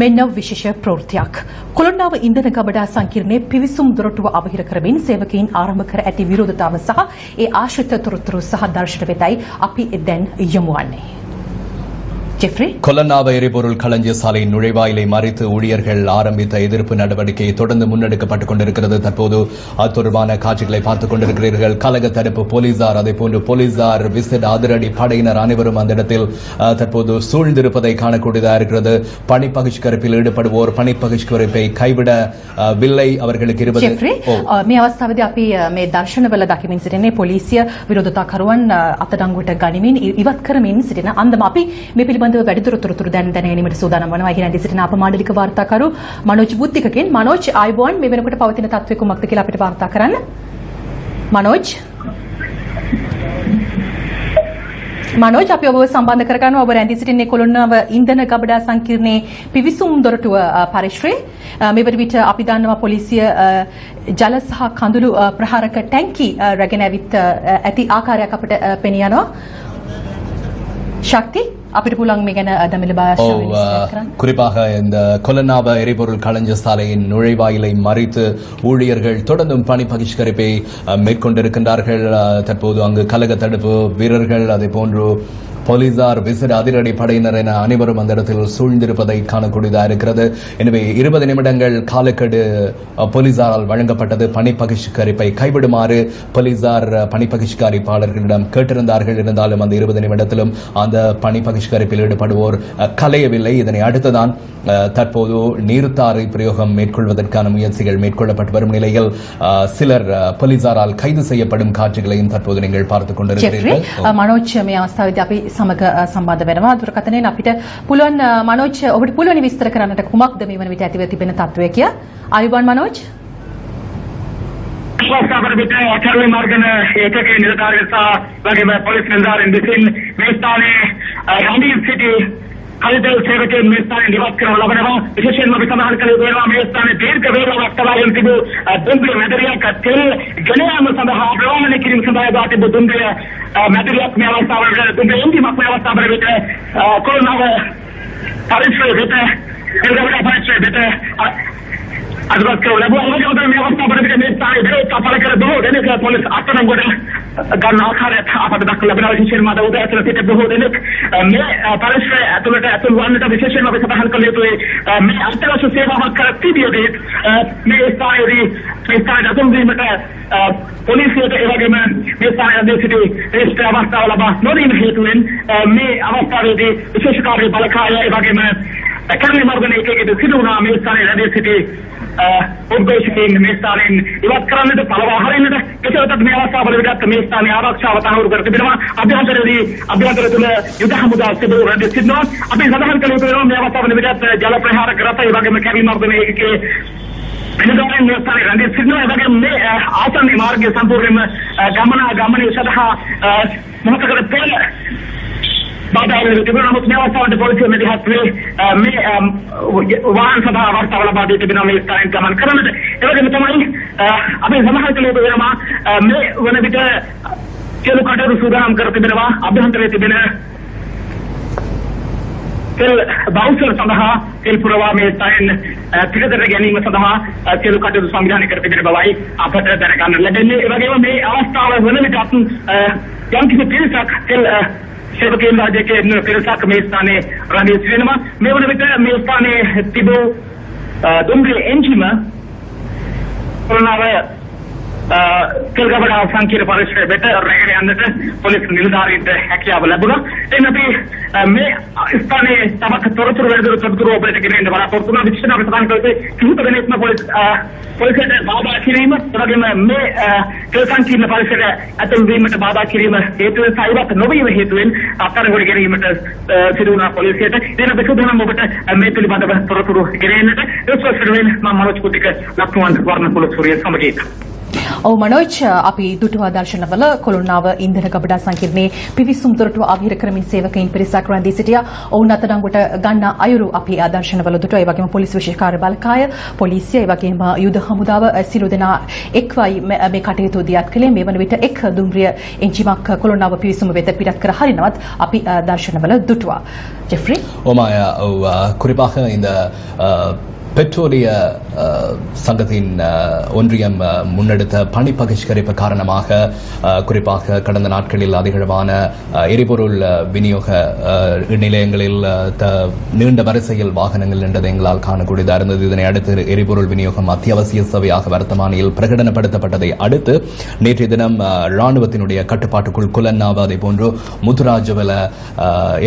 මෙන්න විශේෂ ප්‍රවෘත්තියක්. කොළොන්නාව ඉන්ධන ගබඩා සංකීර්ණයේ පිවිසුම් දොරටුව අවහිර කරමින් සේවකයින් ආරම්භ කර ඇති විරෝධතාව සහ ඒ ආශ්‍රිත තොරතුරු සහ දර්ශන වෙතයි අපි දැන් යොමු වන්නේ. ஜெஃப்ரி கொல்லன்னாவ எரிபொருள் களஞ்சிய சாலையின் நுழைவாயிலை மறித்து ஊழியர்கள் ஆரம்பித்த எதிர்ப்பு நடவடிக்கை தொடர்ந்து முன்னெடுக்கப்பட்டுக் கொண்டிருக்கிறது. தற்போது அது தொடர்பான காட்சிகளை பார்த்துக் கொண்டிருக்கிறீர்கள். கலக தடுப்பு போலீசார் அதேபோன்று போலீசார் விசேட அதிரடி படையினர் அனைவரும் அந்த இடத்தில் தற்போது சூழ்ந்திருப்பதை காணக்கூடியதாக இருக்கிறது. பணி பகிஷ்கரிப்பில் ஈடுபடுவோர் பணி பகிஷ்கரிப்பை கைவிடவில்லை. அவர்களுக்கு මේ අවස්ථාවේදී අපි මේ දර්ශනවල දකිමින් සිටින්නේ පොලිසිය විරෝධතාකරුවන් අත්අඩංගුවට ගනිමින් ඉවත් කරමින් සිටින අන්දම අපි මේ පිළිබඳව වැඩිදුර තොරතුරු දැන ගැනීමට සූදානම් වනවා. ඉගෙන ඇදී සිටින අප මාඩලික වාර්තාකරු මනෝජ් බුද්ධිකගෙන් මනෝජ් ආයිබෝන් මේ වෙනකොට පවතින තත්ත්වය කුමක්ද කියලා අපිට වාර්තා කරන්න. මනෝජ් අපි ඔබව සම්බන්ධ කරගන්නවා. ඔබ රැඳී සිටින්නේ කොළොන්නාව ඉන්ධන ගබඩා සංකීර්ණයේ පිවිසුම් දොරටුව පරිශ්‍රයේ. මේ වන විට අපි දන්නවා පොලිසිය ජල සහ කඳුළු ප්‍රහාරක ටැංකි රැගෙන ඇවිත් ඇති ආකාරයක් අපිට පෙනී යනවා. ශක්ති අපිට පුළුවන් මේ ගැන දමිළ භාෂාවෙන් විස්තර කරන්න. குறிப்பாக இந்த கொல்லன்னாவ எரிபொருள் களஞ்சிய சாலையின் நுழைவாயிலை மறித்து ஊழியர்கள் தொடர்ந்தும் பணி பகிஷ்கரிப்பை மேற்கொண்டிருக்கின்றார்கள். தற்போது அங்கு கலக தடுப்பு வீரர்கள் அதே போன்று போலீசார் விசேட அதிரடி படையினர் என அனைவரும் அந்த இடத்தில் சூழ்ந்திருப்பதை காணக்கூடியதாக இருக்கிறது. எனவே 20 நிமிடங்கள் காலக்கெடு போலீசாரால் வழங்கப்பட்டது. பணி பகிஷ்கரிப்பை கைவிடுமாறு போலீசார் பணி பகிஷ்கரிப்பாளர்களிடம் கேட்டிருந்தார்கள். இருந்தாலும் அந்த 20 நிமிடத்திலும் அந்த பணி பகிஷ்கரிப்பில் ஈடுபடுவோர் கலையவில்லை. இதனை அடுத்துதான் தற்போது நீர்த்தாரை பிரயோகம் மேற்கொள்வதற்கான முயற்சிகள் மேற்கொள்ளப்பட்டு வரும் நிலையில் சிலர் போலீசாரால் கைது செய்யப்படும் காட்சிகளையும் தற்போது நீங்கள் பார்த்துக் கொண்டிருக்கிறீர்கள். මනෝජ් මේ අවස්ථාවේදී අපි සමග සම්බන්ධ වෙනවා. දුරකථනයෙන් අපිට පුළුවන් මනෝජ් ඔබට පුළුවන් විස්තර කරන්නට කුමක්ද මේ වන විට ඇතිව තිබෙන තත්ත්වය කියා. ආයුබෝවන් මනෝජ්. කර්මී මාර්ගන ඒකකයේ නිලධාරීන් සහ වගේම පොලිස් නිලධාරීන් විසින් මේ ස්ථානයේ රැඳී සිටි කලිතල් සේවකයන් මේ ස්ථානයේ නිවාස කරන ලබනවා. විශේෂයෙන්ම අපි සඳහන් කළ යුතු වෙනවා මේ ස්ථානයේ දීර්ඝ වේලාවක් තබාගෙන තිබූ දුම්රිය මැදිරියක් තෙල් ගෙන යාම සඳහා ප්‍රවාහනය කිරීම සඳහා යොදා තිබූ දුම්රිය මැදිරියක් මේ අවස්ථාවේදී දුම්රිය එන්ජිමක් මේ අවස්ථාවේදී කොළොන්නාව පරිශ්‍රයේ වෙත එල්ගවඩ පරිශ්‍රයේ වෙත අදවත් කරලා ලැබුවා. මේ අවස්ථාවේදී මේ ස්ථානයේ විරෝධතා පළ කර බොහෝ දෙනෙක් පොලිස් අත්අඩංගුවට ගන්න ආකාරයට අපට දක්වලා ලැබෙනවා. විශේෂයෙන්ම අද උදේ ඇතුළත සිට බොහෝ දෙනෙක් මේ පරිශ්‍රය ඇතුළට ඇතුල් වන්නට විශේෂයෙන්ම අපි සඳහන් කළ යුතුයි මේ අත්‍යවශ්‍ය සේවාවක් කර තිබියදී මේ ස්ථානයේදී මේ ස්ථානයට අතුල් වීමට පොලිසියට ඒ වගේම මේ ස්ථානයේ සිටි ශ්‍රේෂ්ඨ අවස්ථාව ලබා නොදීම හේතුවෙන් මේ අවස්ථාවේදී විශේෂ කාර්ය බලකාය ඒ වගේම කර්මී මාර්ගන ඒකකයේ සිදු වුණා මේ ස්ථානයේ රැඳී සිටි උද්දේශකයන් මේ ස්ථානයෙන් ඉවත් කරන්නට පළවා හරින්නට කෙසේවත් මේ අවස්ථාවවලට මේ ස්ථානයේ ආරක්ෂාව තහවුරු කර තිබෙනවා. අභ්‍යන්තර තුළ යුද හමුදා සිදු රැඳී සිටිනවා. අපි සඳහන් කළ යුතු මේ අවස්ථාවවලට ජල ප්‍රහාරක රථ ඒ වගේම කර්මී මාර්ගන ඒකකයේ වෙනදාම මේ ස්ථානයේ රැඳී සිටිනවා. ඒ වගේම මේ ආසන්න මාර්ගය සම්පූර්ණයෙන්ම ගමනේ සඳහා මොහොතකට පෙර बाधाएं तिबुना मुख्य व्यवस्था पॉलिसी में दिहात में वाहन सभा वार्ता वाला बात तिबुना में स्थान गमन करने एवं तमाम अभी समाज के लिए तो में वन बिट चलो काटे सुधार करते बिना अभ्यंतर तिबुना तेल बाउसर सदहा तेल पुरवा में स्थान तिरदर ज्ञानी में सदहा चलो काटे संविधान करते बिना बवाई आप दरकार लगे एवं में अवस्था वन बिट जम किसी तीन तक तेल सेवकेन राज्य के पिरसाक में स्थाने रंदी सिनेमा में वन विट में स्थाने तिबो दुमरे एंजिमा कोरोनावे केलगबड़ा संकीर्ण परिसर बेट रेगरे अंदर पुलिस निलधारित हैकिया लबुगा इन अभी में स्थाने तबक तोरतुरु वेदुरु तबतुरु ऑपरेट के लिए बड़ा तोरतुरु विशेष प्रदान करते क्यों तो देने में पुलिस बाबा किरीम तबके में केलसंकीर्ण परिसर अतुल वीमट बाबा किरीम हेतु साइबत नोबी हेतु आफ्टर गुड गिरीम सिरुना पुलिस हेतु इन बेसुधना मोबट में तुली बात तोरतुरु गिरेन इस सर्वेन मनोज कुटिक लक्ष्मण वर्ण पुलिस सूर्य समझित ඔව් මනෝජ් අපි දුටුවා දර්ශනවල කොළොන්නාව ඉන්ධන ගබඩා සංකීර්ණයේ පිවිසුම් දොරටුව අවහිර කරමින් සේවකයින් පිරිසක් රැඳී සිටියා. ඔවුන් අත්අඩංගුවට ගන්න අයුරු අපි දර්ශනවල දුටුවා. ඒ වගේම පොලිස් විශේෂ කාර්ය බළකාය, පොලිසිය, ඒ වගේම යුද හමුදාව සියලු දෙනා එක්වයි මේ කටයුතු දියත් කළේ. මේ වන විට එක් දුම්රිය එන්ජිමක් කොළොන්නාව පිවිසුම වෙත පිටත් කර හරිනවත් අපි දර්ශනවල දුටුවා. ஜெஃப்ரி ஓமாயா குறிப்பாக இந்த பெட்ரோலிய சங்கத்தின் ஒன்றியம் முன்னெடுத்த பணி பகிஷ்கரிப்பு காரணமாக குறிப்பாக கடந்த நாட்களில் அதிகளவான எரிபொருள் விநியோக நிலையங்களில் நீண்ட வரிசையில் வாகனங்கள் நின்றதை எங்களால் காணக்கூடியதாக இருந்தது. இதனை அடுத்து எரிபொருள் விநியோகம் அத்தியாவசிய சேவையாக வர்த்தமானியில் பிரகடனப்படுத்தப்பட்டதை அடுத்து நேற்றைய தினம் ராணுவத்தினுடைய கட்டுப்பாட்டுக்குள் குலன்னாவ அதே போன்று முத்துராஜவல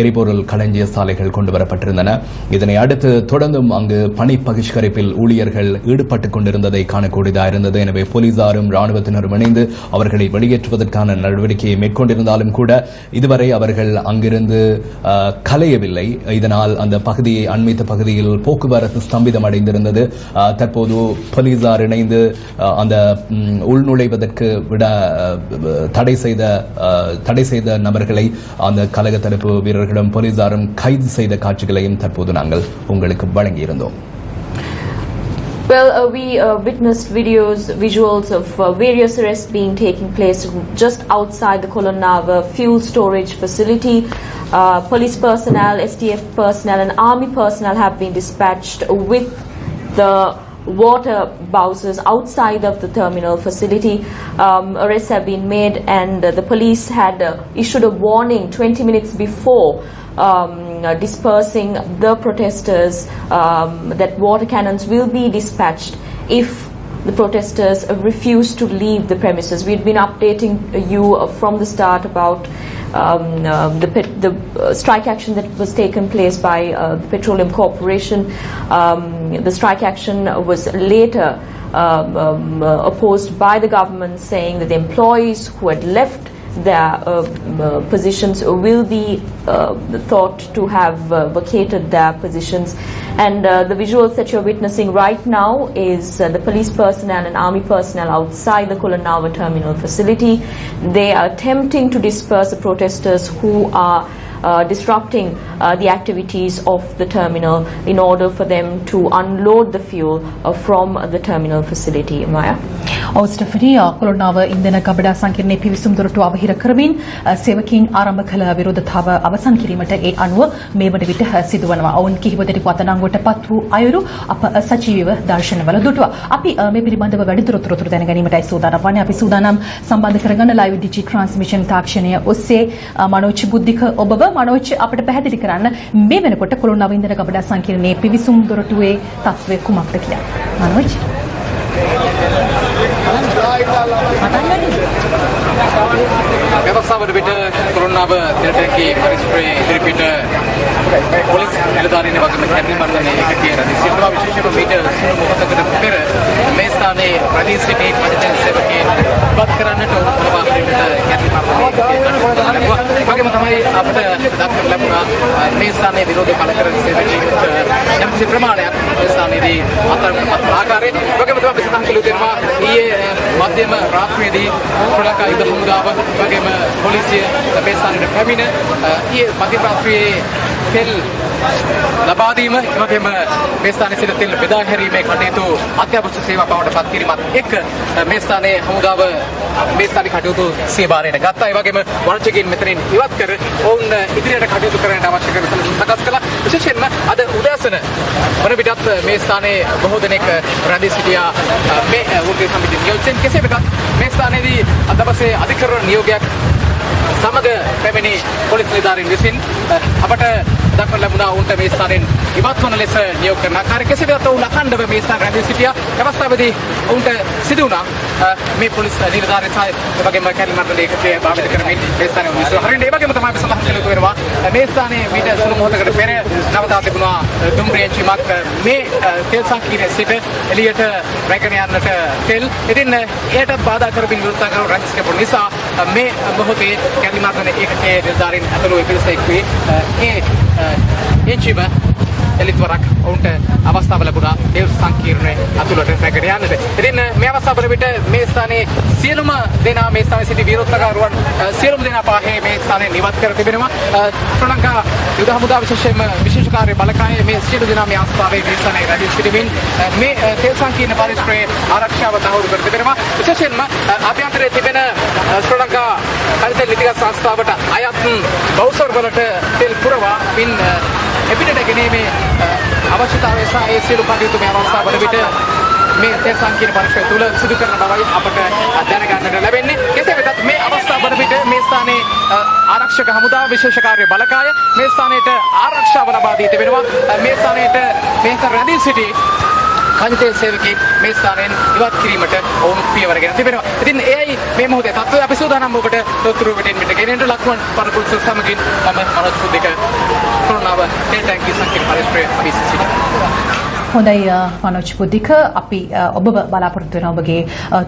எரிபொருள் களஞ்சிய சாலைகள் கொண்டு வரப்பட்டிருந்தன. இதனை அடுத்து தொடர்ந்தும் அங்கு பணி பகிஷ்கரிப்பில் ஊழியர்கள் ஈடுபட்டுக் கொண்டிருந்ததை காணக்கூடியதாக இருந்தது. எனவே போலீசாரும் ராணுவத்தினரும் இணைந்து அவர்களை வெளியேற்றுவதற்கான நடவடிக்கையை மேற்கொண்டிருந்தாலும் கூட இதுவரை அவர்கள் அங்கிருந்து கலையவில்லை. இதனால் அந்த பகுதியை அண்மித்த பகுதியில் போக்குவரத்து ஸ்தம்பிதம் அடைந்திருந்தது. தற்போது போலீசார் இணைந்து அந்த உள்நுழைவதற்கு விட தடை செய்த நபர்களை அந்த கலக தடுப்பு வீரர்களும் போலீசாரும் கைது செய்த காட்சிகளையும் தற்போது நாங்கள் உங்களுக்கு வழங்கியிருந்தோம். Well, we witnessed visuals of various arrests being taking place just outside the Kolonava fuel storage facility. Police personnel, STF personnel and army personnel have been dispatched with the water bowsers outside of the terminal facility. Arrests have been made and the police had issued a warning 20 minutes before dispersing the protesters that water cannons will be dispatched if the protesters refuse to leave the premises. We've been updating you from the start about the strike action that was taken place by the Petroleum Corporation. The strike action was later opposed by the government, saying that the employees who had left their positions will be thought to have vacated their positions. And the visuals that you're witnessing right now is the police personnel and army personnel outside the Kolonava terminal facility. They are attempting to disperse the protesters who are disrupting the activities of the terminal in order for them to unload the fuel from the terminal facility. Maya? Stephanie, Kolonnawa ඉන්ධන ගබඩා සංකීර්ණයේ පිවිසුම් දොරටුව අවහිර කරමින් සේවකීන් ආරම්භ කළ විරෝධතාව අවසන් කිරීමට ඒ අනුව මේ වන විට සිදුවනවා. ඔවුන් කිහිප දෙනෙකු අත්අඩංගුවට පත් වූ අයුරු අප සජීවීව දර්ශනවල දුටුවා. අපි මේ පිළිබඳව වැඩිදුර තොරතුරු දැන ගැනීමටයි සූදානම් වන්නේ. අපි සූදානම් සම්බන්ධ කරගන්න ලයිව් ඩිජි ට්‍රාන්ස්මිෂන් තාක්ෂණය ඔස්සේ මනෝජ් බුද්ධික ඔබව මනෝජ් අපිට පැහැදිලි කරන්න මේ වෙනකොට කොළොන්නාව ඉන්ධන ගබඩා සංකීර්ණයේ පිවිසුම් දොරටුවේ තත්ත්වය කුමක්ද කියලා. මනෝජ් व्यवस्था विट कोरोना तिरटकी परिस्थिति इधरपीठ पुलिस निलधारी कैबिनेट मंडने विशेष मीटर पेर मेस्ताने प्रदेश सेवक बात कराने मेस्ताने विरोध पालकर प्रमाण मेस्ताने आकार मध्यम रात्रि श्रीलंका युद्ध हमुदाव पुलिस मेस्ताने පැමිණ ये मध्यम रात्रि तेल ලබා දීම එවැගේම මේ ස්ථානයේ සිට තෙල් බෙදා හැරීමේ කටයුතු අත්‍යවශ්‍ය සේවා බවට පත් කිරීමත් එක්ක මේ ස්ථානයේ හමුදාව මේ ස්ථානයේ කටයුතු සේවාරයට ගත්තා. ඒ වගේම වරචකින් මෙතනින් ඉවත් කර ඔවුන් ඉදිරියට කටයුතු කරන්නට අවශ්‍ය කරන සකස් කළා. විශේෂයෙන්ම අද උදෑසන වන විටත් මේ ස්ථානයේ බොහෝ දෙනෙක් රැඳී සිටියා. මේ වෘත්තීය සමිතිය නියෝජිතයන් කෙසේ වෙතත් මේ ස්ථානයේදී අද දවසේ අධිකරණ නියෝගයක් සමග පැමිණි පොලිස් නිලධාරීන් විසින් අපට දක්වන ලැබුණා උන්ට මේ ස්ථානයෙන් ඉවත් වන ලෙස නියෝග කරන ආකාරය කෙසේ වෙතත් ඔවුන් අඛණ්ඩව මේ ස්ථානයේ රැඳී සිටියා. අවස්ථාවේදී උන්ට සිදු වුණා මේ පොලිස් නිලධාරීන් සහ ඒ වගේම කැරළි මණ්ඩලයේ ඒකේ භාවිත කරමින් මේ ස්ථානයේ විශ්ව හරින්න ඒ වගේම තමයි සඳහන් කළ යුතු වෙනවා මේ ස්ථානයේ මීට සුළු මොහොතකට පෙර නවතා තිබුණා දුම්රියන්චිමක් මේ තෙල් සංකීර්ණයේ සිට එළියට රැගෙන යන්නට තෙල්. ඉතින් එයට බාධා කරමින් විරුද්ධතාවකරු රැඳී සිටින නිසා මේ මොහොතේ කැරළි මණ්ඩලයේ ඒකේ නිලධාරීන් අතලෝ පිරිස එක්වී ඒ එන්ජිම එලිත්වරක් ඔවුන්ට අවස්ථාව ලැබුණා ඒ සංකීර්ණයේ අතුලට රැගෙන යන්නට. ඉතින් මේ අවස්ථාව වල විට මේ ස්ථානයේ සියලුම දෙනා මේ ස්ථානයේ සිටි විරෝධතාවරුවන් සියලුම දෙනා පාහේ මේ ස්ථානය නිවත් කර තිබෙනවා. ශ්‍රී ලංකා යුද හමුදා විශේෂයෙන්ම විශේෂ කාර්ය බලකායේ මේ සියලු දෙනා මේ අවස්ථාවේ මේ ස්ථානයේ රැඳී සිටිමින් මේ තෙල් සංකීර්ණ පරිශ්‍රයේ ආරක්ෂාව තහවුරු කර තිබෙනවා. විශේෂයෙන්ම අභ්‍යන්තරයේ තිබෙන ශ්‍රී ලංකා හරිත ලිතික සංස්ථාවට අයත් බෞසර් වලට තෙල් පුරවා පින් එපිටට ගෙනීමේ අවශ්‍යතාවය සහ ඒ සියලු කටයුතු මේ අවස්ථාවල විට මේ තෙල් සංකීර්ණ පරිශ්‍රය තුළ සිදු කරන බවයි අපට දැනගන්නට ලැබෙන්නේ. කෙසේ වෙතත් මේ අවස්ථාවල විට මේ ස්ථානයේ ආරක්ෂක හමුදා විශේෂ කාර්ය බලකාය මේ ස්ථානයට ආරක්ෂාව ලබා දී තිබෙනවා. මේ ස්ථානයට මේ රැඳී සිටි කනිතේ සේවකෙක් මේ ස්ථානයෙන් ඉවත් කිරීමට ඔවුන් පියවරගෙන තිබෙනවා. ඉතින් එයයි මේ මොහොතේ තත්ත්වය අපි සූදානම් ඔබට තොරතුරු වෙටින් මිට ගෙනෙන්න ලක්මන් පරපුල් සමගින් මම මනෝජ් පුද්දික කොරෝනාව තෙල් ටැංකිය සංකීර්ණ පරිශ්‍රයේ අපි සිටිනවා. හොඳයි මනෝජ් පුද්දික අපි ඔබ බලාපොරොත්තු වෙන ඔබගේ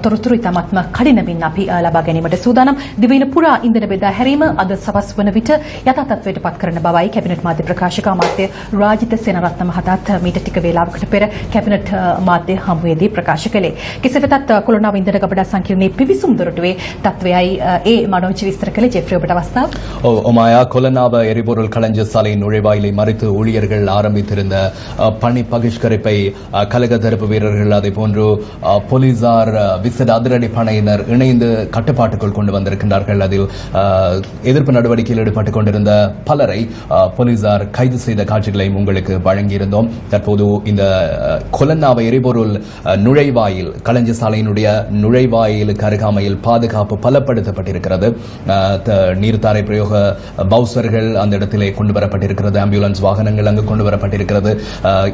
තොරතුරු ඉතාමත්ම කඩිනමින් අපි ලබා ගැනීමට සූදානම්. දිවයින පුරා ඉන්ධන බෙදා හැරීම අද සවස් වන විට යථා තත්ත්වයට පත් කරන බවයි කැබිනට් මාධ්‍ය ප්‍රකාශක අමාත්‍ය රාජිත සේනාරත්න මහතාත් මීට ටික වේලාවකට පෙර කැබිනට් මාධ්‍ය හමුවේදී ප්‍රකාශ කළේ. කෙසේ වෙතත් කොළොන්නාව ඉන්ධන ගබඩා සංකීර්ණයේ පිවිසුම් දොරටුවේ තත්ත්වයයි ඒ මනෝජ් විස්තර කළේ. ජෙෆ්රි ඔබට අවස්ථාව. ஒமாயா கொலனாவ எரிபொருள் களஞ்ச சாலை நுழைவாயிலை மறித்து ஊழியர்கள் ஆரம்பித்திருந்த பணி பகிஷ்கரிப்பை கழக தரப்பு வீரர்கள் அதே போன்று போலீசார் விசேட அதிரடி படையினர் இணைந்து கட்டுப்பாட்டுக்குள் கொண்டு வந்திருக்கின்றார்கள். அதில் எதிர்ப்பு நடவடிக்கையில் ஈடுபட்டுக் கொண்டிருந்த பலரை போலீசார் கைது செய்த காட்சிகளையும் உங்களுக்கு வழங்கியிருந்தோம். தற்போது இந்த கொலன்னாவ எரிபொருள் நுழைவாயில் களஞ்ச சாலையினுடைய நுழைவாயிலுக்கு அருகாமையில் பாதுகாப்பு பலப்படுத்தப்பட்டிருக்கிறது. நீர்த்தாரை பிரயோக பவுசர்கள் அந்த இடத்திலே கொண்டு வரப்பட்டிருக்கிறது. ஆம்புலன்ஸ் வாகனங்கள் அங்கு கொண்டு வரப்பட்டிருக்கிறது.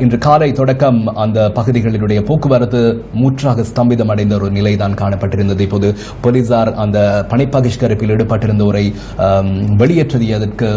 இன்று காலை தொடக்கம் அந்த பகுதிகளினுடைய போக்குவரத்து முற்றாக ஸ்தம்பிதம் அடைந்த ஒரு நிலைதான் காணப்பட்டிருந்தது. இப்போது போலீசார் அந்த பணி பகிஷ்கரிப்பில் ஈடுபட்டிருந்தோரை வெளியேற்றியதற்கு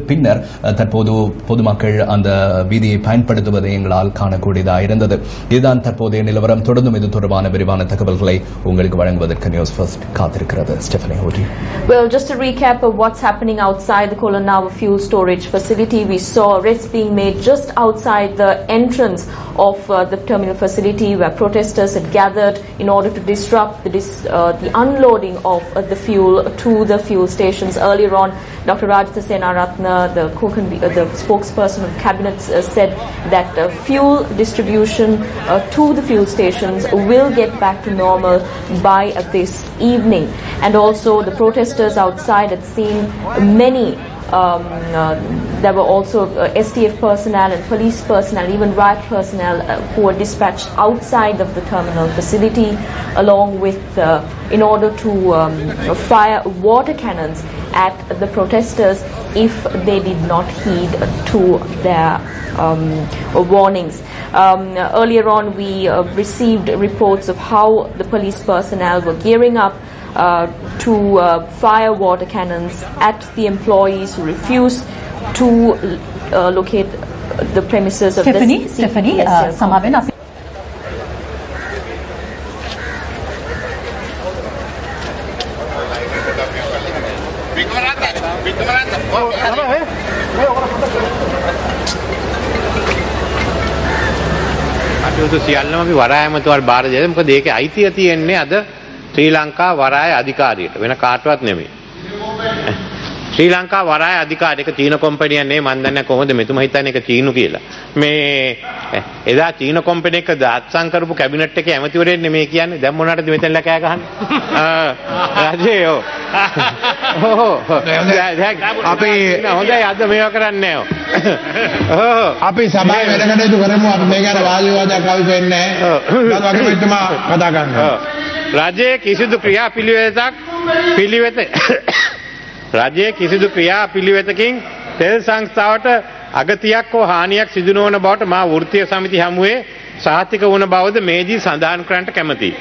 பின்னர் தற்போது பொதுமக்கள் அந்த வீதியை பயன்படுத்துவதை எங்களால் காணக்கூடியதாக இருந்தது. இதுதான் தற்போதைய நிலவரம். தொடர்ந்தும் இது தொடர்பான விரிவான தகவல்களை உங்களுக்கு வழங்குவதற்கு நியூஸ் ஃபர்ஸ்ட் காத்திருக்கிறது. ஸ்டெஃபனி ஓடி. Well, just a recap of what's happening outside the Kolanava fuel storage facility. We saw arrests being made just outside the entrance of the terminal facility where protesters had gathered in order to disrupt the unloading of the fuel to the fuel stations. Earlier on, Dr. Rajitha Senaratna, the spokesperson of Cabinet, said that fuel distribution to the fuel stations will get back to normal by this evening. And also the protesters outside had seen many there were also STF personnel and police personnel, even riot personnel who were dispatched outside of the terminal facility along with in order to fire water cannons at the protesters if they did not heed to their warnings. Earlier on we received reports of how the police personnel were gearing up to fire water cannons at the employees who refused to locate the premises of Stephanie, සමාවෙන්න අපි සියල්ලම අපි වරායමතුවල් බාර දෙද මොකද ඒකේ අයිතිය තියෙන්නේ අද ශ්‍රී ලංකා වරාය අධිකාරියට වෙන කාටවත් නෙමෙයි. ශ්‍රී ලංකා වරාය අධිකාරියක චීන කොම්පැනියක් නෙමෙයි මන් දන්නේ කොහොමද මෙතුමා හිතන්නේ ඒක චීනු කියලා. මේ එදා චීන කොම්පැනි එක දාත්සන් කරපු කැබිනට් එකේ ඇමතිවරයෙක් නෙමෙයි කියන්නේ දැන් මොනවටද මෙතන ලකෑ ගහන්නේ. රජේ ඔව්. අපි හොඳයි අද මේවා කරන්නේ නැහැ. අපි සභාවේ වැඩ කටයුතු කරමු අපි මේ ගැන වාද විවාදයක් අවශ්‍ය වෙන්නේ නැහැ. ඊට වගේම මෙතුමා කතා කරනවා. රජයේ කිසිදු ක්‍රියාපිළිවෙතකින් තෙල් සංස්ථාවට අගතියක් හෝ හානියක් සිදු නොවන බවට මා වෘත්තීය සමිති හමුවේ සහතික වුණ බවද මේදී සඳහන් කරන්නට කැමැතියි.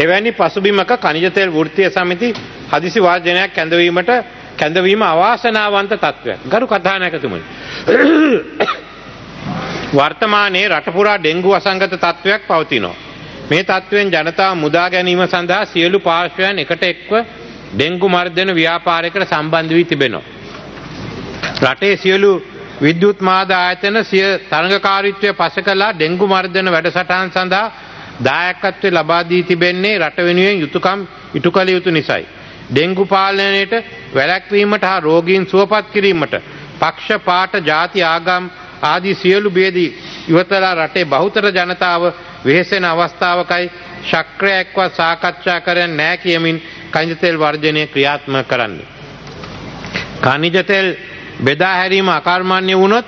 එවැනි පසුබිමක khනිජ තෙල් වෘත්තීය සමිති හදිසි වාර්ජනයක් කැඳවීම අවාසනාවන්ත තත්ත්වයක්. ගරු කතානායකතුමනි. වර්තමානයේ රට පුරා ඩෙන්ගු අසංගත තත්ත්වයක් පවතිනවා. මේ තත්ත්වයෙන් ජනතාව මුදා ගැනීම සඳහා සියලු පාර්ශ්වයන් එකට එක්ව ඩෙන්ගු මර්ධන ව්‍යාපාරයකට සම්බන්ධ වී තිබෙනවා. රටේ සියලු විද්‍යුත් මාධ්‍ය ආයතන සිය තරඟකාරීත්වය පස කළා ඩෙන්ගු මර්ධන වැඩසටහන් සඳහා දායකත්වය ලබා දී තිබෙන්නේ රට වෙනුවෙන් යුතුයකම් ඉටු කළ යුතු නිසායි. ඩෙන්ගු පාලනයට වැළැක්වීමට හා රෝගීන් සුවපත් කිරීමට පක්ෂපාත ජාති ආගම් ආදී සියලු ભેද ඉවතලා රටේ බහුතර ජනතාව වෙහෙසෙන අවස්ථාවකයි ශක්‍රයක්වත් සාකච්ඡා කරන්නේ නැහැ කියමින් කනිජ තෙල් වර්ජනය ක්‍රියාත්මක කරන්නේ. කනිජ තෙල් බෙදා හැරීම අකර්මණ්‍ය වුණොත්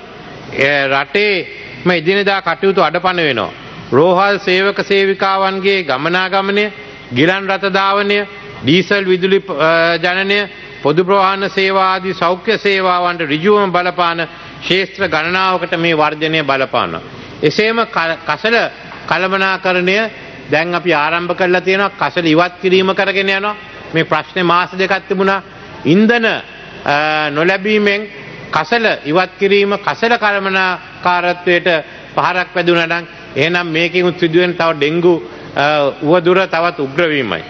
රටේම එදිනෙදා කටයුතු අඩපණ වෙනවා. රෝහල් සේවක සේවිකාවන්ගේ ගමනාගමනය, ගිලන් රථ ධාවනය, ඩීසල් විදුලි ජනනය, පොදු ප්‍රවාහන සේවා ආදී සෞඛ්‍ය සේවාවන්ට ඍජුවම බලපාන ශේෂ්ත්‍ර ගණනාවකට මේ වර්ධනය බලපානවා. එසේම කසල කළමනාකරණය දැන් අපි ආරම්භ කරලා තියෙනවා. කසල ඉවත් කිරීම කරගෙන යනවා. මේ ප්‍රශ්නේ මාස දෙකක් තිබුණා. ඉන්ධන නොලැබීමෙන් කසල ඉවත් කිරීම කසල කළමනාකාරත්වයට පහරක් වැදුණා නම් එහෙනම් මේකෙන් සිදුවෙන තව ඩෙන්ගු උවදුර තවත් උග්‍ර වීමයි.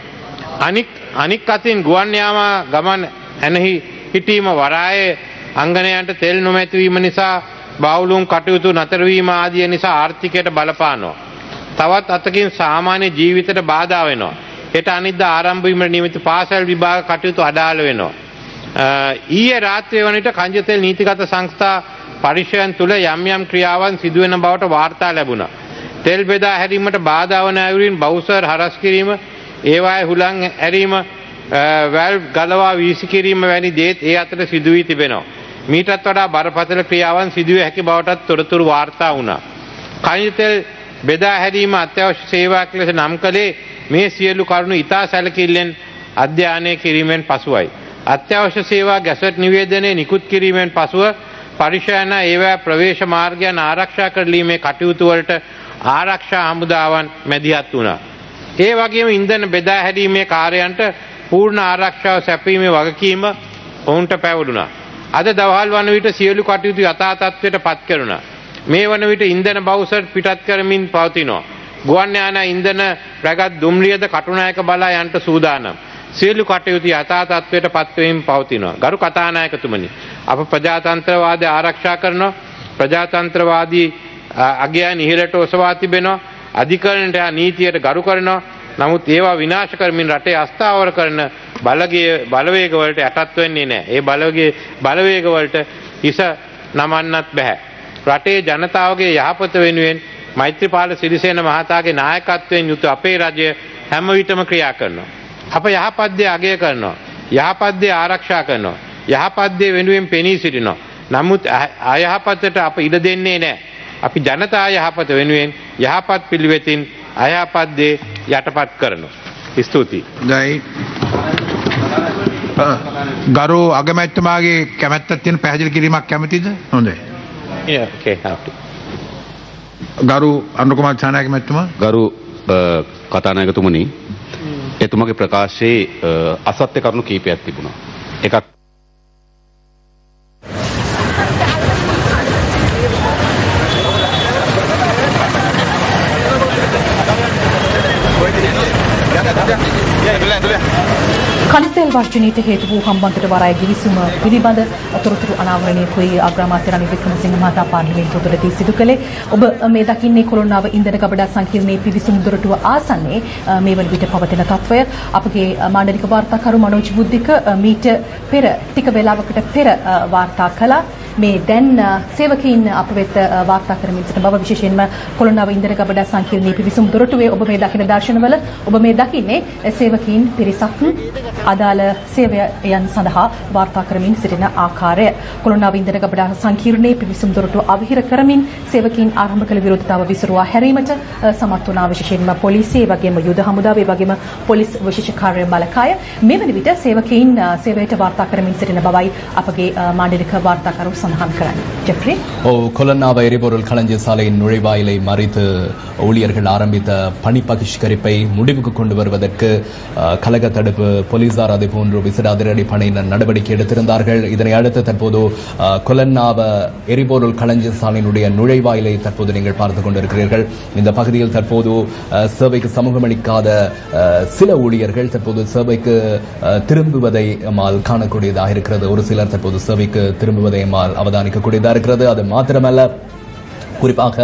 අනික් අතින් ගුවන් යාම ගමන් ඇනෙහි හිටීම වරායේ අංගනයන්ට තෙල් නොමැතිවීම නිසා බාවුලුම් කටයුතු නතර වීම ආදී නිසා ආර්ථිකයට බලපානවා. තවත් අතකින් සාමාන්‍ය ජීවිතයට බාධා වෙනවා. හෙට අනිද්දා ආරම්භ වීමට නියමිත පාසල් විභාග කටයුතු අඩාල වෙනවා. ඊයේ රාත්‍රියේ වනිට කනිජ තෙල් නීතිගත සංස්ථා පරිශ්‍රයන් තුල යම් යම් ක්‍රියාවන් සිදුවෙන බවට වාර්තා ලැබුණා. තෙල් බෙදා හැරීමට බාධා වන අයුරින් බවුසර් හරස් කිරීම, ඒවායේ හුලං ඇරීම, වැල්ව් ගලවා වීසි කිරීම වැනි දේත් ඒ අතර සිදු වී තිබෙනවා. මීටත් වඩා බරපතල ක්‍රියාවන් සිදුවිය හැකි බවටත් තොරතුරු වාර්තා වුණා. කනිජ තෙල් බෙදා හැරීම අත්‍යවශ්‍ය සේවාවක් ලෙස නම් කළේ මේ සියලු කරුණු ඉතා සැලකිල්ලෙන් අධ්‍යයනය කිරීමෙන් පසුවයි. අත්‍යවශ්‍ය සේවා ගැසට් නිවේදනයේ නිකුත් කිරීමෙන් පසුව පරිශයන ඒවා ප්‍රවේශ මාර්ගයන් ආරක්ෂා කරලීමේ කටයුතු වලට ආරක්ෂා හමුදාවන් මැදිහත් වුණා. ඒ වගේම ඉන්ධන බෙදා හැරීමේ කාර්යයන්ට පූර්ණ ආරක්ෂාව සැපීමේ වගකීම ඔවුන්ට පැවරුණා. අද දවල් වන විට සියලු කටයුතු යථා තත්ත්වයට පත් කෙරුණා. මේ වන විට ඉන්ධන බවුසර් පිටත් කරමින් පවතිනවා. ගුවන් යාන ඉන්ධන රැගත් දුම්රියද කටුනායක බලා යන්ට සූදානම්. සියලු කටයුතු යථා තත්ත්වයට පත් වෙමින් පවතිනවා. ගරු කතානායකතුමනි, අප ප්‍රජාතන්ත්‍රවාදය ආරක්ෂා කරනවා. ප්‍රජාතන්ත්‍රවාදී අගයන් ඉහළට ඔසවා තිබෙනවා. අධිකරණයට නීතියට ගරු කරනවා. නමුත් ඒවා විනාශ කරමින් රටේ අස්ථාවර කරන බලවේග වලට යටත් වෙන්නේ නැහැ. ඒ බලවේග වලට හිස නමන්නත් බෑ. රටේ ජනතාවගේ යහපත වෙනුවෙන් මෛත්‍රීපාල සිරිසේන මහතාගේ නායකත්වයෙන් යුතු අපේ රජය හැම විටම ක්‍රියා කරනවා. අප යහපත් දේ අගය කරනවා. යහපත් දේ ආරක්ෂා කරනවා. යහපත් දේ වෙනුවෙන් පෙනී සිටිනවා. නමුත් අයහපතට අප ඉඩ දෙන්නේ නැහැ. අපි ජනතා යහපත වෙනුවෙන් යහපත් පිළිවෙතින් අයහපත් දේ යටපත් කරනවා. ස්තුතියි. දැයි ගරු අගමැතිතුමාගේ කැමැත්තක් තියෙන පැහැදිලි කිරීමක් කැමතිද? හොඳයි. ගරු අනුකුමාර චානායක මැතිතුමා. ගරු කතානායකතුමනි, එතුමාගේ ප්‍රකාශයේ අසත්‍ය කරුණු කීපයක් තිබුණා. එකක් කනිජ තෙල් වර්ජනයට හේතු වූ හම්බන්තොට වරාය ගිවිසුම පිළිබඳ තොරතුරු අනාවරණය කුයි අග්‍රාමාත්‍ය රනිල් වික්‍රමසිංහ මහතා පාර්ලිමේන්තුවටදී සිදු කළේ. ඔබ මේ දකින්නේ කොළොන්නාව ඉන්ධන ගබඩා සංකීර්ණයේ පිවිසුම් දොරටුව ආසන්නයේ මේ වන විට පවතින තත්වය. අපගේ මාණ්ඩලික වාර්තාකරු මනෝජ් බුද්ධික මීට පෙර ටික වේලාවකට පෙර වාර්තා කළා. මේ දැන් සේවකීන් අප වෙත වාර්තා කරමින් සිටින බව, විශේෂයෙන්ම කොළොන්නාව ඉන්ධන ගබඩා සංකීර්ණයේ පිවිසුම් දොරටුවේ ඔබ මේ දකින දර්ශනවල ඔබ මේ දකින්නේ සේවකීන් පිරිසක් අදාළ සේවයන් සඳහා වාර්තා කරමින් සිටින ආකාරය. කොළොන්නාව ඉන්ධන ගබඩා සංකීර්ණයේ පිවිසුම් දොරටුව අවහිර කරමින් සේවකීන් ආරම්භ කළ විරෝධතාව විසුරුවා හැරීමට සමත් වුණා. විශේෂයෙන්ම පොලිසිය වගේම යුද හමුදාව වගේම පොලිස් විශේෂ කාර්ය බලකාය මේ වන විට සේවකීන් සේවයට වාර්තා කරමින් සිටින බවයි අපගේ මාණ්ඩලික වාර්තාකරු සඳහන් කරන්නේ. ஜெஃப்ரி. கொலன்னாவ எரிபொருள் களஞ்சிய சாலையின் நுழைவாயிலை மறித்து ஊழியர்கள் ஆரம்பித்த பணி பகிஷ்கரிப்பை முடிவுக்கு கொண்டு வருவதற்கு கலக தடுப்பு போலீசார் அதே போன்று விசேட அதிரடி படையினர் நடவடிக்கை எடுத்திருந்தார்கள். இதனை அடுத்து தற்போது கொலன்னாவ எரிபொருள் களஞ்சிய சாலையினுடைய நுழைவாயிலை தற்போது நீங்கள் பார்த்துக் கொண்டிருக்கிறீர்கள். இந்த பகுதியில் தற்போது சேவைக்கு சமூகமளிக்காத சில ஊழியர்கள் தற்போது சேவைக்கு திரும்புவதை நம்மால் காணக்கூடியதாக இருக்கிறது. ஒரு சிலர் தற்போது சேவைக்கு திரும்புவதை நம்மால் நம்மால் அவதானிக்கக்கூடியதாக இருக்கிறது. அது மாத்திரமல்ல, குறிப்பாக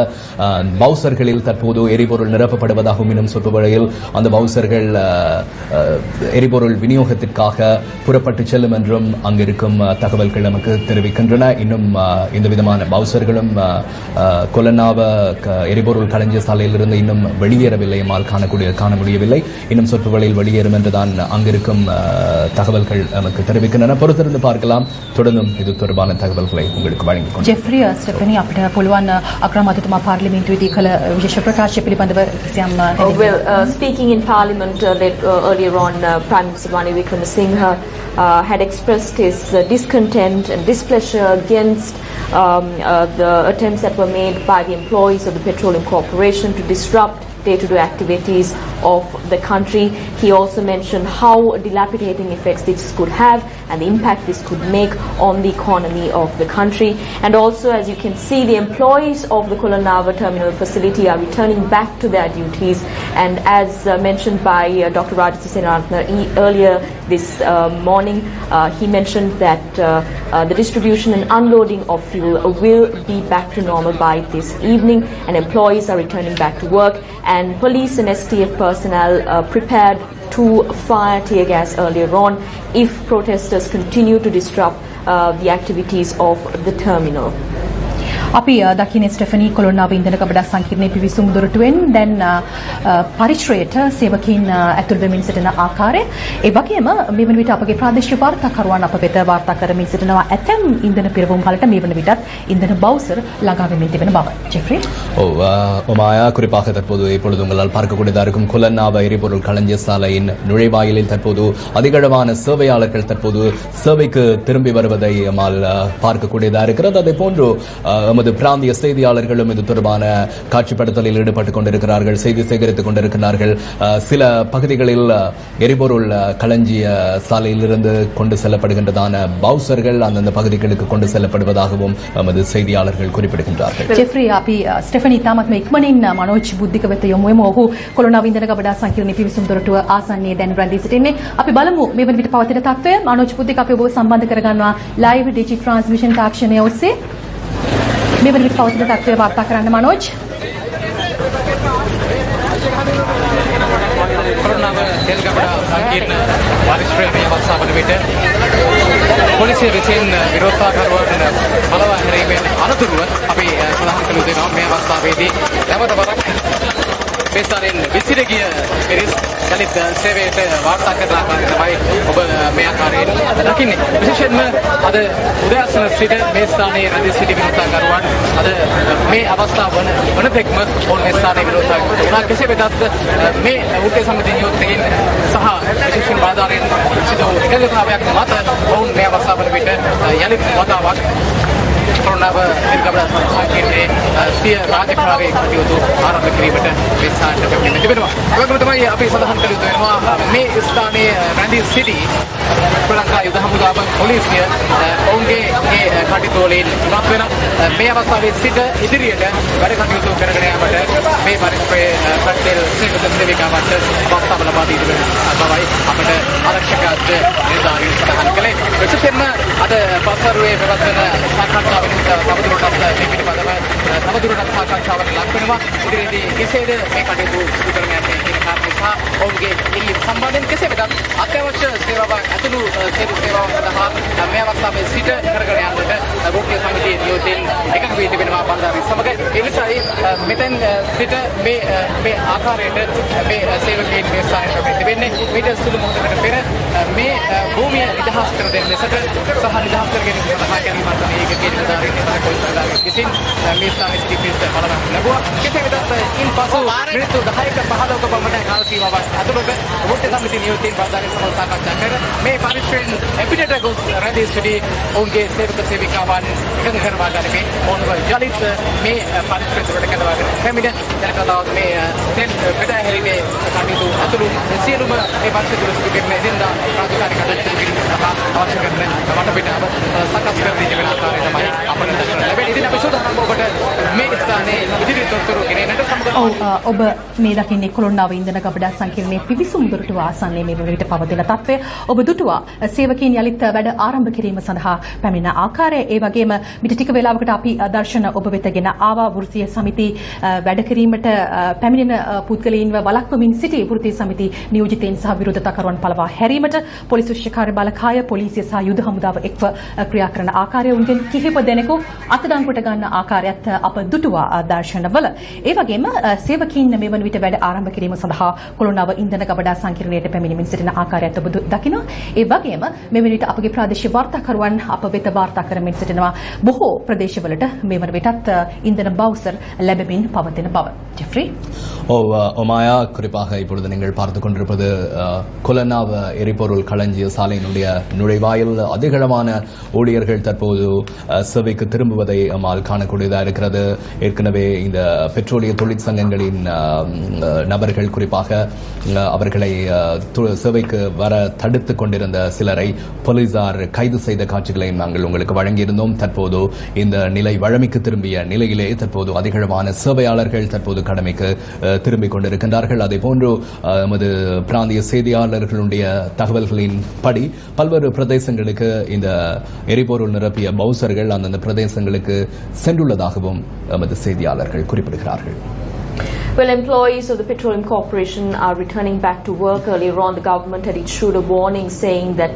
பவுசர்களில் தற்போது எரிபொருள் நிரப்பப்படுவதாகவும் இன்னும் சொற்ப வழியில் அந்த பவுசர்கள் எரிபொருள் விநியோகத்திற்காக புறப்பட்டு செல்லும் என்றும் அங்கிருக்கும் தகவல்கள் நமக்கு தெரிவிக்கின்றன. இன்னும் இந்த விதமான பவுசர்களும் கொலன்னாவ எரிபொருள் களஞ்சிய சாலையிலிருந்து இன்னும் வெளியேறவில்லை, எம்மால் காண முடியவில்லை. இன்னும் சொற்ப வழியில் வெளியேறும் என்றுதான் அங்கிருக்கும் தகவல்கள் நமக்கு தெரிவிக்கின்றன. பொறுத்திருந்து பார்க்கலாம். தொடர்ந்தும் இது தொடர்பான தகவல்களை உங்களுக்கு வழங்கிக் ජෙෆ්රි ස්ටෙෆනි අපිට පුළුවන් අග්‍රාමාත්‍යතුමා පාර්ලිමේන්තුවේදී කළ විශේෂ ප්‍රකාශය පිළිබඳව කිසියම් speaking in parliament earlier on, Prime Minister Ranil Wickremesinghe had expressed his discontent and displeasure against the attempts that were made by the employees of the Petroleum Corporation to disrupt day-to-day activities of the country. He also mentioned how dilapidating effects this could have and the impact this could make on the economy of the country. And also, as you can see, the employees of the Kolanava terminal facility are returning back to their duties. And as mentioned by Dr. Rajitha Senarantne earlier this morning, he mentioned that the distribution and unloading of fuel will be back to normal by this evening, and employees are returning back to work. And police and STF personnel prepared to fire tear gas earlier on if protesters continue to disrupt the activities of the terminal. අපි දකින්නේ ස්ටෙෆනි කොලොන්නාව ඉන්ධන කබඩා සංකීර්ණයේ පිවිසුම් දොරටුවෙන් දැන් පරිශ්‍රයට සේවකීන් ඇතුල් වෙමින් සිටින ආකාරය, ඒ වගේම මේ වන විට අපගේ ප්‍රාදේශීය වාර්තාකරුවන් අප වෙත වාර්තා කරමින් සිටිනවා ඇතැම් ඉන්ධන පිරවුම් වලට මේ වන විටත් ඉන්ධන බවුසර් ළඟා වෙමින් තිබෙන බව. ජෙෆ්රි ஒமாயா, குறிப்பாக தற்போது இப்பொழுது உங்களால் பார்க்கக்கூடியதாக இருக்கும் கொலன்னாவ எரிபொருள் களஞ்சிய சாலையின் நுழைவாயிலில் தற்போது அதிகளவான சேவையாளர்கள் தற்போது சேவைக்கு திரும்பி வருவதை நம்மால் பார்க்கக்கூடியதாக இருக்கிறது. அதே போன்று பிராந்திய செய்தியாளர்களும் இது தொடர்பான காட்சிப்படுத்தலில் ஈடுபட்டுக் கொண்டிருக்கிறார்கள், செய்தி சேகரித்துக் கொண்டிருக்கிறார்கள். சில பகுதிகளில் எரிபொருள் களஞ்சிய சாலையிலிருந்து கொண்டு செல்லப்படுகின்றதான பவுசர்கள் அந்தந்த பகுதிகளுக்கு கொண்டு செல்லப்படுவதாகவும் நமது செய்தியாளர்கள் குறிப்பிடுகின்றார்கள். ජෙෆ්රි අපි ස්ටෙෆනි තාමත් මේ ඉක්මනින් මනෝජ් බුද්ධික වෙත යොමු වෙමු. ඔහු කොළොන්නාව ඉන්ධන කබඩා සංකීර්ණයේ පිවිසුම් දොරටුව ආසන්නයේ දැන් රැඳී සිටින්නේ. අපි බලමු මේ වන විට පවතින තත්ත්වය. මනෝජ් බුද්ධික අපි ඔබව සම්බන්ධ කරගන්නවා ලයිව් ඩිජි ට්‍රාන්ස්මිෂන් තාක්ෂණය ඔස්සේ. මේ වන විට පවතින තත්ත්වය වාර්තා කරන්න මනෝජ්. කොළොන්නාව තෙල් ගබඩා සංකීර්ණ පරිශ්‍රයේ අවස්ථාව වන විට පොලිසිය විසින් විරෝධතාකරුවන් බලවා හැරීමෙන් අනතුරුව අපි සඳහන් කළ දෙනවා මේ අවස්ථාවේදී නැවත වරක් මේ ස්ථානයෙන් විසිර ගිය පිරිස් යලිත් සේවයට වාර්තා කරන ආකාරය තමයි ඔබ මේ ආකාරයෙන් දකින්නේ. විශේෂයෙන්ම අද උදෑසන සිට මේ ස්ථානයේ රැඳී සිටි විරෝධතාකරුවන් අද මේ අවස්ථාව වන තෙක්ම ඔවුන් මේ ස්ථානයේ විරෝධතා කෙසේ වෙතත් මේ උද්දේශ සමිති නියෝජිතයින් සහ විශේෂයෙන් බාධාරයෙන් සිදු එකඟතාවයක් මත ඔවුන් මේ අවස්ථාව වන විට යලිත් වතාවක් කොළොන්නාව තෙල් ගබඩා සංකීර්ණයේ සිය රාජකාරී කටයුතු ආරම්භ කිරීමට මේ ස්ථානයට පැමිණෙමින් තිබෙනවා. ඒවගේම තමයි අපි සඳහන් කළ යුතු වෙනවා මේ ස්ථානයේ රැඳී සිටි ශ්‍රී ලංකා යුද හමුදාව පොලිසිය ඔවුන්ගේ මේ කටයුතු වලින් ඉවත් වෙන මේ අවස්ථාවේ සිට ඉදිරියට වැඩ කටයුතු කරගෙන යාමට මේ පරිශ්‍රයේ පට්ටල් සේවක සේවිකාවන්ට අවස්ථාව ලබා දී තිබෙන බවයි අපට ආරක්ෂක නිලධාරීන් සඳහන් කළේ. විශේෂයෙන්ම අද පස්වරුවේ පැවැත්වෙන සාකච්ඡාව තවදුරටත් මේ පිළිබඳව තවදුරටත් සාකච්ඡාවක් ලක් වෙනවා. ඉදිරියේදී කෙසේද මේ කටයුතු සිදු කරන්න යන්නේ කියන කාරණය සහ ඔවුන්ගේ ඉල්ලීම් සම්බන්ධයෙන් කෙසේ වෙතත් අත්‍යවශ්‍ය සේවාවන් ඇතුළු සියලු සේවාවන් සඳහා මේ අවස්ථාවේ සිට කරගෙන යන්නට රෝග්‍ය සමිතියේ නියෝජිතයින් එකඟ වී තිබෙනවා බණ්ඩාරි සමග. ඒ නිසායි මෙතෙන් සිට මේ ආකාරයට මේ සේවකයන් මේ ස්ථානයට පැමිණ තිබෙන්නේ. මීට සුළු මොහොතකට පෙර මේ භූමිය නිදහස් කර දෙන්න ලෙසට සහ නිදහස් කර ගැනීම සඳහා ගැනීමත් ඒකේ නිලධාරීන් විසින් මේ ස්ථානයේ සිටි පිරිස බලවත් ලැබුවා. කෙසේ වෙතත් ඉන්පසු මිනිත්තු 10ක 15ක පමණ කාල සීමාවක් ඇතුළත රෝග්‍ය සමිතිය නියෝජිතයින් බණ්ඩාරි සමග සාකච්ඡා කර මේ පරිශ්‍රයෙන් එපිටට ගොස් රැඳී සිටි ඔවුන්ගේ සේවක සේවිකාවන් එකඟ කරවා ගැනීම ඔවුන්ව යලිත් මේ පරිශ්‍රයට කඩවාගෙන පැමිණ ජනතාව මේ තෙල් බෙදා හැරීමේ කටයුතු ඇතුළු සියලුම මේ පරිශ්‍ර තුළ සිදු කෙරෙන එදිනදා රාජකාරී කටයුතු කිරීම සඳහා අවශ්‍ය කරන වටපිටාව සකස් කර දීමේ ආකාරය තමයි අපට දක්වන්න ලැබෙන්නේ. ඉතින් අපි සූදානම් ඔබට මේ ස්ථානයේ ඉදිරි තොරතුරු ගෙනෙන්නට සමුගත ඔබ මේ දකින්නේ කොළොන්නාව ඉන්ධන ගබඩා සංකීර්ණයේ පිවිසුම් දොරටුව ආසන්නයේ මේ වන විට පවතින තත්ත්වය. ඔබ දුටුවා සේවකීන් යලිත් වැඩ ආරම්භ කිරීම සඳහා පැමිණ ආකාරය. ඒ වගේම මිට ටික වේලාවකට අපි දර්ශන ඔබ වෙතගෙන ආවා වෘත්තීය සමිති වැඩ කිරීමට පැමිණෙන පුද්ගලයින්ව වළක්වමින් සිටි වෘත්තීය සමිති නියෝජිතයින් සහ විරෝධතාකරුවන් පළවා හැරීමට පොලිස් විශේෂ බලකාය පොලිසිය සහ යුද හමුදාව එක්ව ක්‍රියා කරන ආකාරය උන්ගෙන් කිහිප දෙනෙකු අත්අඩංගුවට ගන්න ආකාරයත් අප දුටුවා දර්ශනවල. ඒ වගේම සේවකීන් මේ වන විට වැඩ ආරම්භ කිරීම සඳහා කොළොන්නාව ඉන්ධන ගබඩා සංකීර්ණයට පැමිණීමෙන් සිටින ආකාරයත් ඔබ දකිනවා. ඒ වගේම මේ වන විට අපගේ ප්‍රාදේශීය වාර්තාකරුවන් අප වෙත වාර්තා කරමින් සිටිනවා බොහෝ ප්‍රදේශවලට මේ වන විටත් ඉන්ධන බවුසර් ලැබෙමින් පවතින බව. ஜெஃப்ரி ஒமாயா குறிப்பாக இப்பொழுது நீங்கள் பார்த்து கொண்டிருப்பது கொலன்னாவ எரிபொருள் களஞ்சிய சாலையினுடைய நுழைவாயில் அதிகளவான ஊழியர்கள் தற்போது சேவைக்கு திரும்புவதை நம்மால் காணக்கூடியதாக இருக்கிறது. ஏற்கனவே இந்த பெட்ரோலிய தொழிற்சங்கங்களின் நபர்கள் குறிப்பாக அவர்களை சேவைக்கு வர தடுத்துக் கொண்டிருந்த சிலரை போலீசார் கைது செய்த காட்சிகளை நாங்கள் உங்களுக்கு வழங்கியிருந்தோம். தற்போது இந்த நிலை வழமைக்கு திரும்பிய நிலையிலே தற்போது அதிகளவான சேவையாளர்கள் தற்போது கடமைக்கு திரும்பிக் கொண்டிருக்கின்றார்கள். அதேபோன்று எமது பிராந்திய செய்தியாளர்களுடைய தகவல்களின் படி பல்வேறு பிரதேசங்களுக்கு இந்த எரிபொருள் நிரப்பிய பவுசர்கள் அந்தந்த பிரதேசங்களுக்கு சென்றுள்ளதாகவும் எமது செய்தியாளர்கள் குறிப்பிடுகிறார்கள். Well, employees of the Petroleum Corporation are returning back to work. Earlier on, the government had issued a warning saying that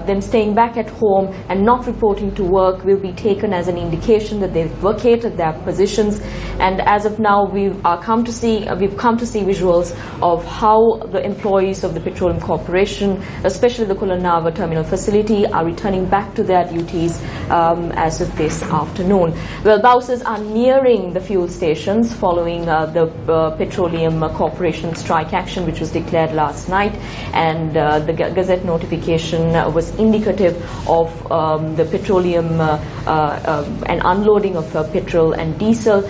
them staying back at home and not reporting to work will be taken as an indication that they've vacated their positions. And as of now, we've come to see visuals of how the employees of the Petroleum Corporation, especially the Kolanava terminal facility, are returning back to their duties as of this afternoon. Well, buses are nearing the fuel stations following the Petroleum Corporation strike action which was declared last night, and the Gazette notification was indicative of the petroleum and unloading of petrol and diesel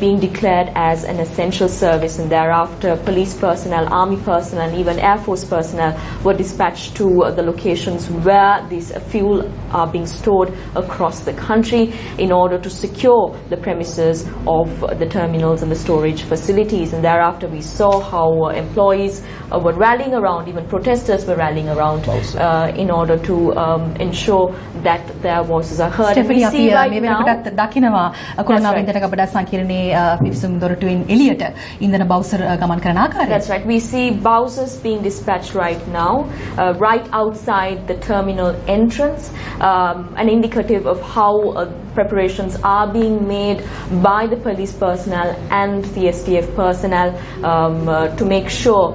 being declared as an essential service, and thereafter police personnel, army personnel and even air force personnel were dispatched to the locations where this fuel are being stored across the country in order to secure the premises of the terminals and the storage facilities. And thereafter we saw how employees were rallying around, even protesters were rallying around in order to ensure that their voices are heard. And we see right now දකිනවා කොළොන්නාව ඉන්ධන ගබඩා සංකීර්ණයේ පිවිසුම් දොරටුවෙන් එළියට ඉන්ධන bowser ගමන් කරන ආකාරය. That's right. We see buses being dispatched right now, right outside the terminal entrance, an indicative of how preparations are being made by the police personnel and the STF personnel to make sure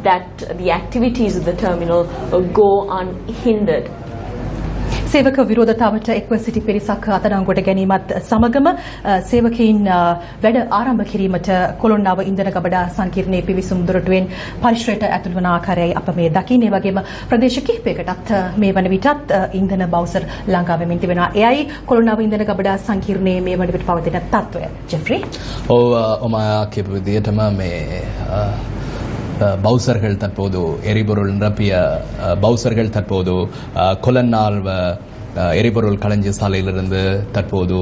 that the activities of the terminal go unhindered. සේවක විරෝධතාවට එක්ව සිටි පිරිසක් අත්අඩංගුවට ගැනීමත් සමගම සේවකයින් වැඩ ආරම්භ කිරීමට කොළොන්නාව ඉන්ධන ගබඩා සංකීර්ණයේ පිවිසුම් දොරටුවෙන් පරිශ්‍රයට ඇතුළු වන ආකාරයයි අප මේ දකින්නේ. වගේම ප්‍රදේශ කිහිපයකටත් මේ වන විටත් ඉන්ධන බවුසර් ළඟා වෙමින් තිබෙනවා. එයයි කොළොන්නාව ඉන්ධන ගබඩා සංකීර්ණයේ මේ වන විට පවතින තත්ත්වය. ජෙෆ්රි ඔමායා කියපු විදිහටම මේ பவுசர்கள் தற்போது எரிபொருள் நிரப்பிய பவுசர்கள் தற்போது கொலன்னால்வ எரிபொருள் களஞ்சிய சாலையிலிருந்து தற்போது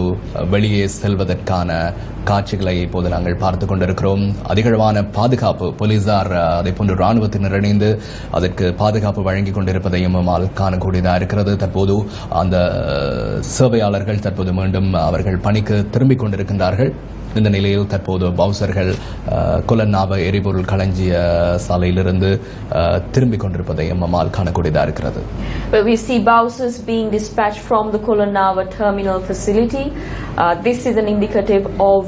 வெளியே செல்வதற்கான காட்சிகளை இப்போது நாங்கள் பார்த்துக் கொண்டிருக்கிறோம். அதிகளவான பாதுகாப்பு போலீசார் அதே போன்று ராணுவத்தினர் இணைந்து அதற்கு பாதுகாப்பு வழங்கிக் கொண்டிருப்பதையும் நம்மால் காணக்கூடியதாக இருக்கிறது. தற்போது அந்த சேவையாளர்கள் தற்போது மீண்டும் அவர்கள் பணிக்கு திரும்பிக் கொண்டிருக்கின்றார்கள். இந்த நிலையில் தற்போது பவுசர்கள் கொலன்னாவ எரிபொருள் களஞ்சிய சாலையிலிருந்து திரும்பிக் கொண்டிருப்பதையும் நம்மால் காணக்கூடியதாக இருக்கிறது. Well, we see buses being dispatched from the Kolanava terminal facility. This is an indicative of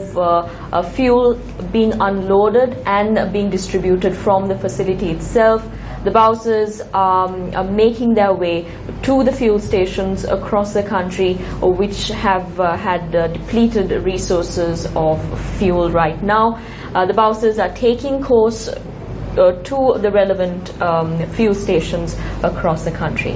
fuel being unloaded and being distributed from the facility itself. The buses are making their way to the fuel stations across the country which have had depleted resources of fuel right now. The buses are taking course to the relevant fuel stations across the country.